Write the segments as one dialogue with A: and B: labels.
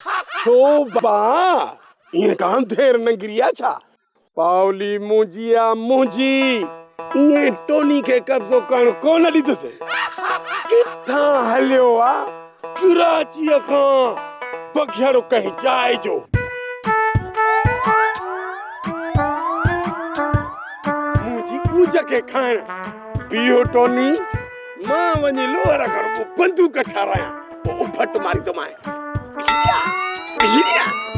A: छो बा ये काम देर नंगरिया छा पावली मुंजिया मुंजी ये टोनी के कब्जो करण कोन ॾींदुसि किथां हलियो आ कराची खां बघेड़ो कहीं जाए जो मुंजी कूज के खाण बियो टोनी मां वञी लोहर कर बंदूक ठाराया वो उफट मारी तो माए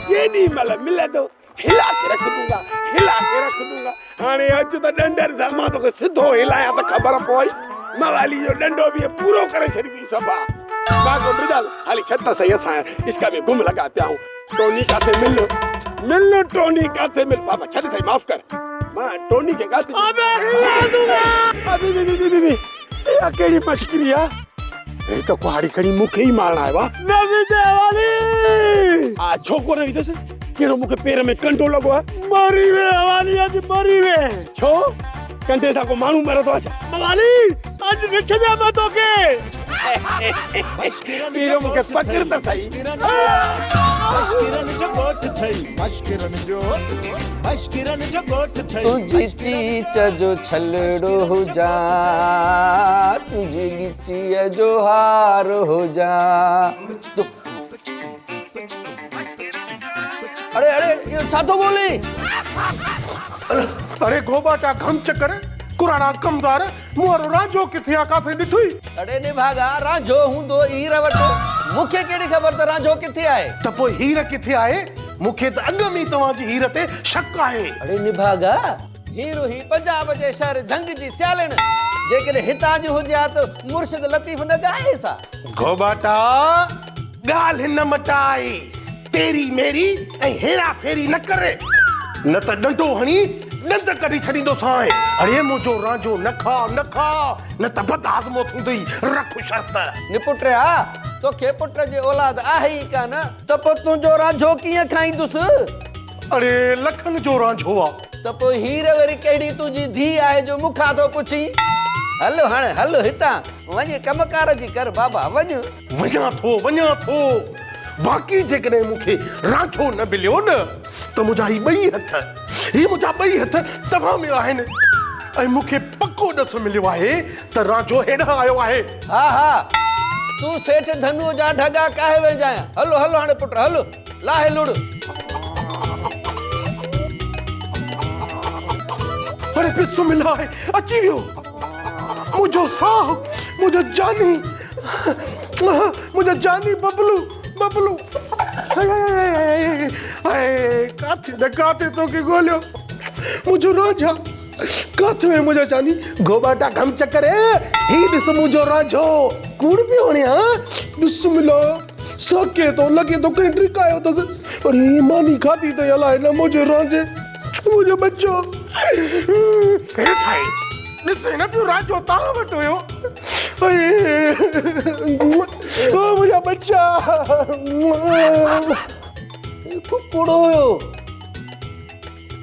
A: जेडी मल मिले तो हिला के रख दूंगा हाने अच तो डंडर सा मां तो सीधो हिलाया तो खबर पोई मवाली जो डंडो भी पूरो करे छड़ी सभा बागो मृदल हाली छत्ता सही असा इसका मैं गुम लगा पिया हूं टोनी काथे मिल टोनी काथे मिल बाबा छड़ सही माफ कर मां टोनी के काथे अबे हिला दूंगा अबे ये केड़ी मशकरी आ ए तो कुहाड़ी खड़ी मुखे ही मारना है वा नबी देवाली आ छोको रही दसे केड़ो मुखे पैर में कंटो लगो है मारी वे हवाली आज मारी वे छो कंटे सा को मानू मरे तो अच्छा हवाली आज रख दे मैं तो के पीरो मुखे पकड़ त सही
B: मशकिरन जो गोठ थई तुझी चीच जो छलड़ो हो जा तुझी गिची जो हार हो जा अरे ये छातो बोली
C: अरे गोबाटा घम चक्कर कुराना कमदार मोर राजो किथे आ काथे दिठुई
B: अरे ने भागा राजो हूं दो हीरा वटो मुखे केड़ी खबर त राजो किथे आए
C: त पो हीरा किथे आए मुखे त अग में तवा जी हीरा ते शक आहे
B: अरे ने भागा हीरो ही पंजाब जे शहर जंग जी स्यालण जेकरे हितां जो हुजे तो मुर्शिद लतीफ न गाए सा
C: गोबाटा गाल न मटाई तेरी मेरी ऐ हेरा फेरी न करे न त डंडो हणी नंद कढी छड़ी दो साए अरे मुजो राजो न खा न त बद आज़मो थींदई रख शर्त
B: निपुटया तो के पुट जे औलाद आहे ही कान त पो तू जो राजो किए खाईंदुस
C: अरे लखन जो राजो आ
B: त पो हीर वरी केड़ी तुजी धी आहे जो मुखा तो पुछी हलो हाणे हलो हिता वञे कमकार जी कर बाबा वञा
C: थो बाकी जेकॾहिं मूंखे रांझो न मिलियो न त मुंहिंजा ही मुंहिंजा ॿई हथ तव्हां में आहिनि ऐं मूंखे पको ॾस मिलियो आहे त रांझो हेॾां आयो आहे
B: हा तू सेठ धनु जा ढगा काहे वेजाया हलो हाणे पुट हलो लाहे लुड़
C: अरे बिस्मिल्लाह अची वियो मुंहिंजो साह मुंहिंजो जानी बबलू काथे तो के गोलियो मुझो राजा काथे है मुझा जानी गोबाटा घम चक्कर ही दिस मुझो राजो कूड़ भी होने हां बिस्मिल्लाह सके तो लगे तो कहीं ट्रिक आयो तो अरे मानी खाती तो यला है ना मुझे राजे मुझे बच्चो के थाई निसे ना तू राजो ता वटो यो ओ मुझा बच्चा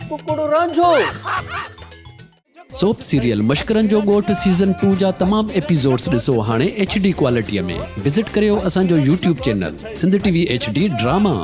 B: कुकुड़ो रांझो
D: सोप सीरियल मशकरन जो गोठ सीजन 2 जा तमाम एपिसोड्स ॾिसो हाणे HD क्वालिटीअ में विजिट करियो असांजो YouTube channel Sindh TV HD drama.